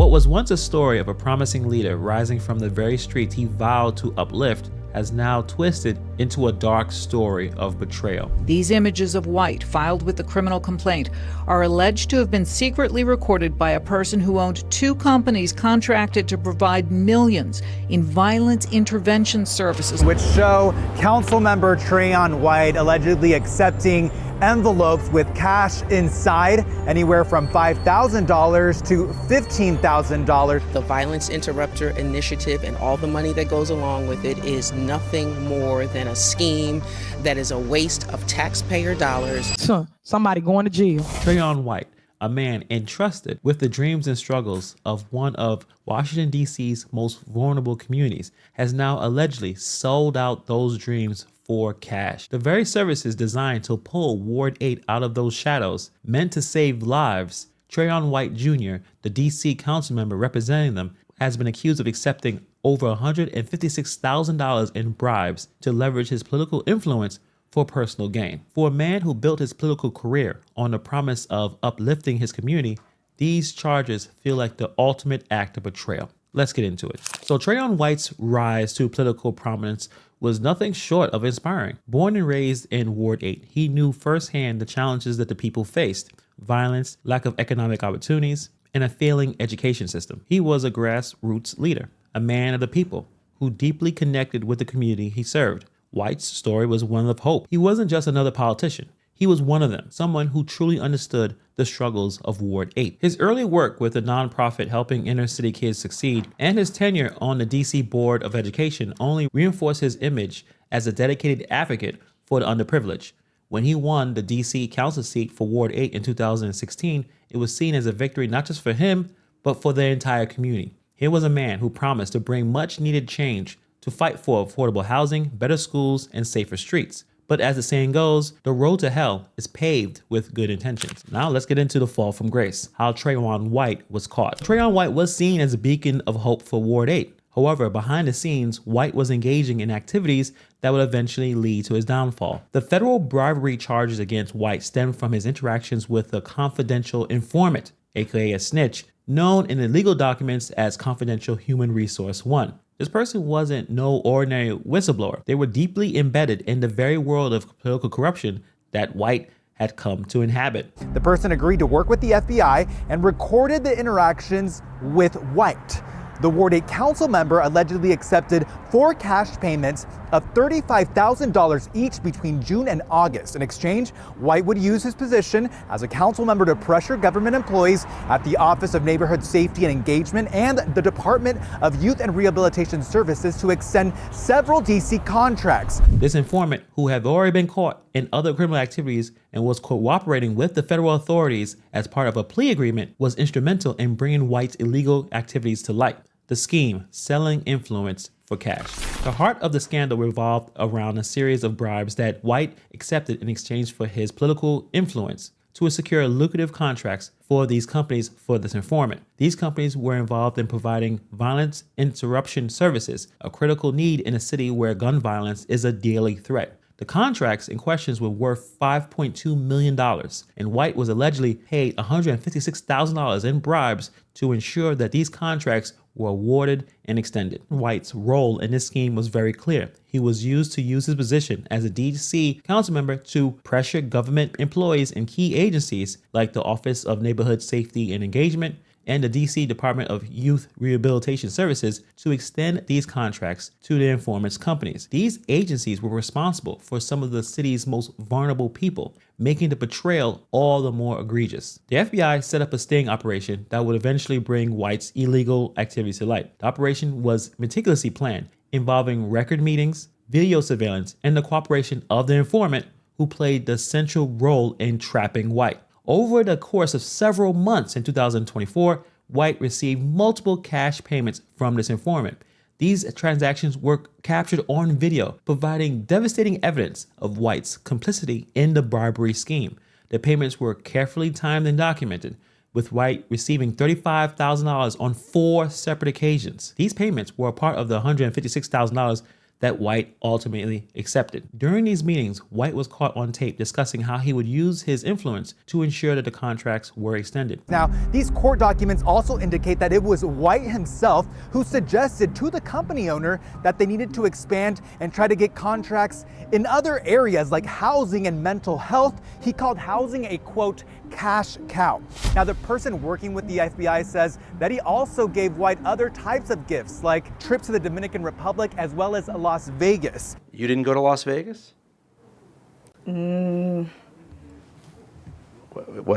What was once a story of a promising leader rising from the very streets he vowed to uplift has now twisted into a dark story of betrayal. These images of White, filed with the criminal complaint, are alleged to have been secretly recorded by a person who owned 2 companies contracted to provide millions in violence intervention services, which show Councilmember Trayon White allegedly accepting envelopes with cash inside, anywhere from $5,000 to $15,000. The Violence Interrupter Initiative and all the money that goes along with it is nothing more than a scheme that is a waste of taxpayer dollars. Somebody going to jail. Trayon White, a man entrusted with the dreams and struggles of one of Washington, D.C.'s most vulnerable communities, has now allegedly sold out those dreams for cash. The very services designed to pull Ward 8 out of those shadows, meant to save lives. Trayon White Jr., the D.C. council member representing them, has been accused of accepting over $156,000 in bribes to leverage his political influence for personal gain. For a man who built his political career on the promise of uplifting his community, these charges feel like the ultimate act of betrayal. Let's get into it. So Trayon White's rise to political prominence was nothing short of inspiring. Born and raised in Ward 8, he knew firsthand the challenges that the people faced: violence, lack of economic opportunities, and a failing education system. He was a grassroots leader, a man of the people who deeply connected with the community he served. White's story was one of hope. He wasn't just another politician. He was one of them, someone who truly understood the struggles of Ward 8. His early work with the nonprofit helping inner city kids succeed and his tenure on the DC Board of Education only reinforced his image as a dedicated advocate for the underprivileged. When he won the DC council seat for Ward 8 in 2016, it was seen as a victory not just for him, but for the entire community. Here was a man who promised to bring much needed change to fight for affordable housing, better schools, and safer streets. But as the saying goes, the road to hell is paved with good intentions. Now let's get into the fall from grace, how Trayon White was caught. Trayon White was seen as a beacon of hope for Ward 8. However, behind the scenes, White was engaging in activities that would eventually lead to his downfall. The federal bribery charges against White stemmed from his interactions with a confidential informant, aka a snitch, known in the legal documents as Confidential Human Resource 1. This person wasn't no ordinary whistleblower. They were deeply embedded in the very world of political corruption that White had come to inhabit. The person agreed to work with the FBI and recorded the interactions with White. The Ward 8 council member allegedly accepted 4 cash payments of $35,000 each between June and August. In exchange, White would use his position as a council member to pressure government employees at the Office of Neighborhood Safety and Engagement and the Department of Youth and Rehabilitation Services to extend several DC contracts. This informant, who had already been caught in other criminal activities and was cooperating with the federal authorities as part of a plea agreement, was instrumental in bringing White's illegal activities to light. The scheme: selling influence for cash. The heart of the scandal revolved around a series of bribes that White accepted in exchange for his political influence to secure lucrative contracts for these companies for this informant. These companies were involved in providing violence interruption services, a critical need in a city where gun violence is a daily threat. The contracts in question were worth $5.2 million, and White was allegedly paid $156,000 in bribes to ensure that these contracts were awarded and extended. White's role in this scheme was very clear. He was used to use his position as a DC council member to pressure government employees in key agencies like the Office of Neighborhood Safety and Engagement and the DC Department of Youth Rehabilitation Services to extend these contracts to the informant's companies. These agencies were responsible for some of the city's most vulnerable people, making the betrayal all the more egregious. The FBI set up a sting operation that would eventually bring White's illegal activities to light. The operation was meticulously planned, involving record meetings, video surveillance, and the cooperation of the informant, who played the central role in trapping White. Over the course of several months in 2024, White received multiple cash payments from this informant. These transactions were captured on video, providing devastating evidence of White's complicity in the bribery scheme. The payments were carefully timed and documented, with White receiving $35,000 on 4 separate occasions. These payments were a part of the $156,000 that White ultimately accepted. During these meetings, White was caught on tape discussing how he would use his influence to ensure that the contracts were extended. Now, these court documents also indicate that it was White himself who suggested to the company owner that they needed to expand and try to get contracts in other areas like housing and mental health. He called housing a, quote, cash cow. Now, the person working with the FBI says that he also gave White other types of gifts, like trips to the Dominican Republic as well as Las Vegas. You didn't go to Las Vegas? What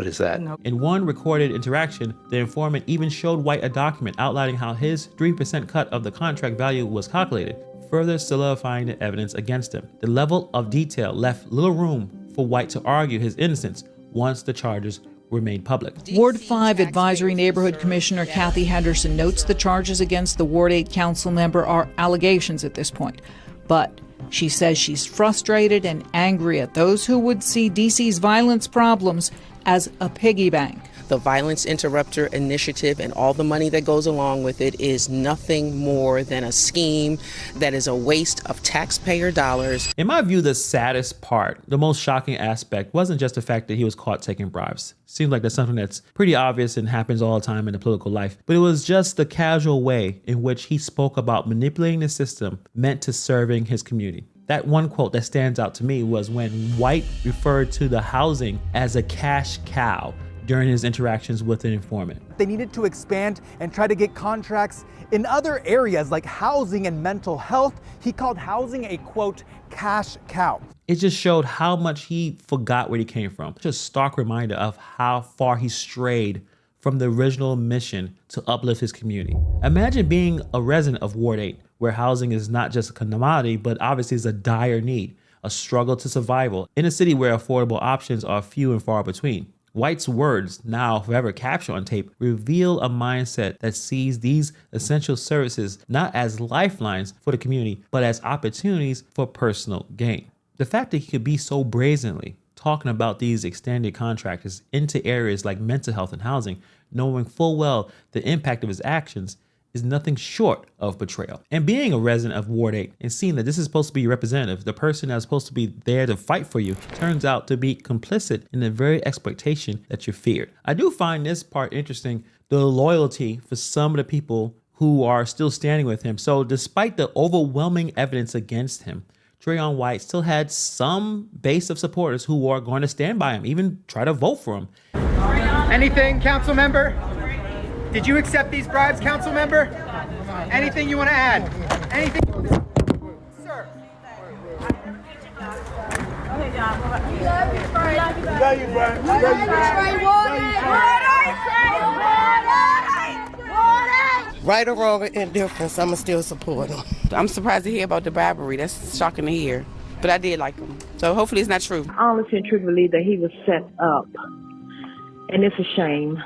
is that? No. In one recorded interaction, the informant even showed White a document outlining how his 3% cut of the contract value was calculated, further solidifying the evidence against him. The level of detail left little room for White to argue his innocence once the charges were made public. Ward 5 Advisory Neighborhood Commissioner Kathy Henderson notes the charges against the Ward 8 council member are allegations at this point, but she says she's frustrated and angry at those who would see DC's violence problems as a piggy bank. The Violence Interrupter Initiative and all the money that goes along with it is nothing more than a scheme that is a waste of taxpayer dollars. In my view, the saddest part, the most shocking aspect, wasn't just the fact that he was caught taking bribes. Seems like that's something that's pretty obvious and happens all the time in the political life. But it was just the casual way in which he spoke about manipulating the system meant to serving his community. That one quote that stands out to me was when White referred to the housing as a cash cow during his interactions with an informant. They needed to expand and try to get contracts in other areas like housing and mental health. He called housing a, quote, cash cow. It just showed how much he forgot where he came from. Just a stark reminder of how far he strayed from the original mission to uplift his community. Imagine being a resident of Ward 8, where housing is not just a commodity, but obviously is a dire need, a struggle to survival, in a city where affordable options are few and far between. White's words, now forever captured on tape, reveal a mindset that sees these essential services not as lifelines for the community, but as opportunities for personal gain. The fact that he could be so brazenly talking about these extended contractors into areas like mental health and housing, knowing full well the impact of his actions, is nothing short of betrayal. And being a resident of Ward 8 and seeing that this is supposed to be your representative, the person that's supposed to be there to fight for you, turns out to be complicit in the very expectation that you feared. I do find this part interesting, the loyalty for some of the people who are still standing with him. So despite the overwhelming evidence against him, Trayon White still had some base of supporters who are going to stand by him, even try to vote for him. Anything, council member? Did you accept these bribes, council member? Anything you want to add? Anything? Sir. Right or wrong or indifference, I'ma still support him. I'm surprised to hear about the bribery. That's shocking to hear. But I did like him. So hopefully it's not true. I honestly and truly believe that he was set up. And it's a shame.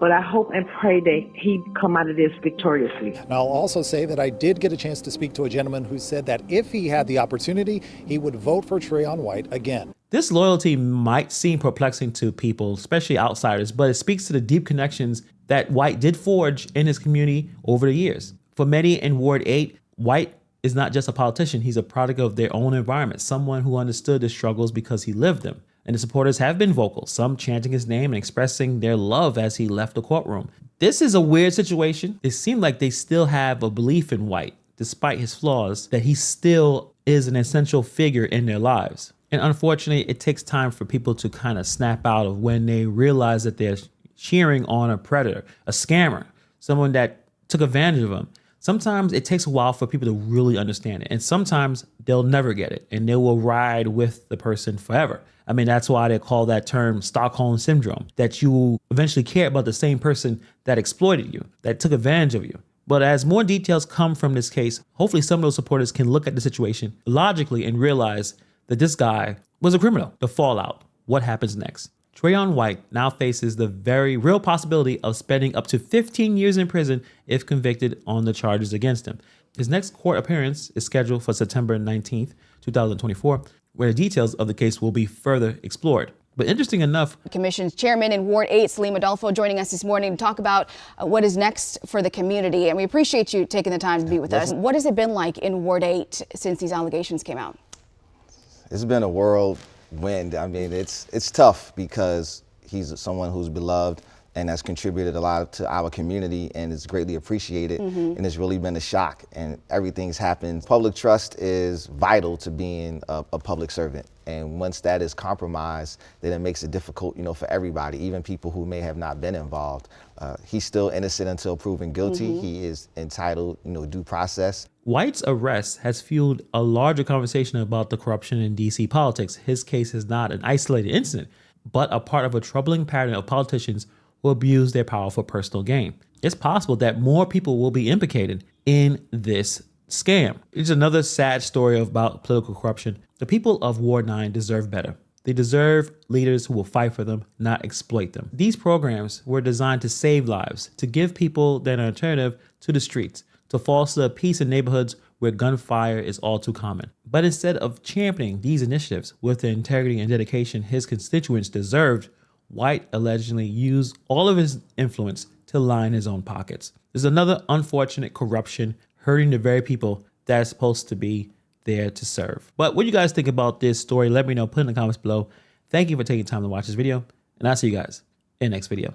But I hope and pray that he come out of this victoriously. And I'll also say that I did get a chance to speak to a gentleman who said that if he had the opportunity, he would vote for Trayon White again. This loyalty might seem perplexing to people, especially outsiders, but it speaks to the deep connections that White did forge in his community over the years. For many in Ward 8, White is not just a politician, he's a product of their own environment, someone who understood the struggles because he lived them. And the supporters have been vocal, some chanting his name and expressing their love as he left the courtroom. This is a weird situation. It seemed like they still have a belief in White, despite his flaws, that he still is an essential figure in their lives. And unfortunately, it takes time for people to kind of snap out of when they realize that they're cheering on a predator, a scammer, someone that took advantage of them. Sometimes it takes a while for people to really understand it. And sometimes they'll never get it and they will ride with the person forever. I mean, that's why they call that term Stockholm Syndrome, that you will eventually care about the same person that exploited you, that took advantage of you. But as more details come from this case, hopefully some of those supporters can look at the situation logically and realize that this guy was a criminal. The fallout, what happens next? Trayon White now faces the very real possibility of spending up to 15 years in prison if convicted on the charges against him. His next court appearance is scheduled for September 19th, 2024, where the details of the case will be further explored. But interesting enough, Commission's chairman in Ward 8, Salim Adolfo, joining us this morning to talk about what is next for the community. And we appreciate you taking the time to be with us. What has it been like in Ward 8 since these allegations came out? It's been a whirlwind. I mean, it's tough because he's someone who's beloved and has contributed a lot to our community and is greatly appreciated. And it's really been a shock, and everything's happened. Public trust is vital to being a public servant. And once that is compromised, then it makes it difficult, for everybody, even people who may have not been involved. He's still innocent until proven guilty. He is entitled, due process. White's arrest has fueled a larger conversation about the corruption in DC politics. His case is not an isolated incident, but a part of a troubling pattern of politicians who abuse their power for personal gain. It's possible that more people will be implicated in this scam. It's another sad story about political corruption. The people of Ward 9 deserve better. They deserve leaders who will fight for them, not exploit them. These programs were designed to save lives, to give people an alternative to the streets, to foster peace in neighborhoods where gunfire is all too common. But instead of championing these initiatives with the integrity and dedication his constituents deserved, White allegedly used all of his influence to line his own pockets. There's another unfortunate corruption hurting the very people that are supposed to be there to serve. But what do you guys think about this story? Let me know. Put in the comments below. Thank you for taking time to watch this video, and I'll see you guys in the next video.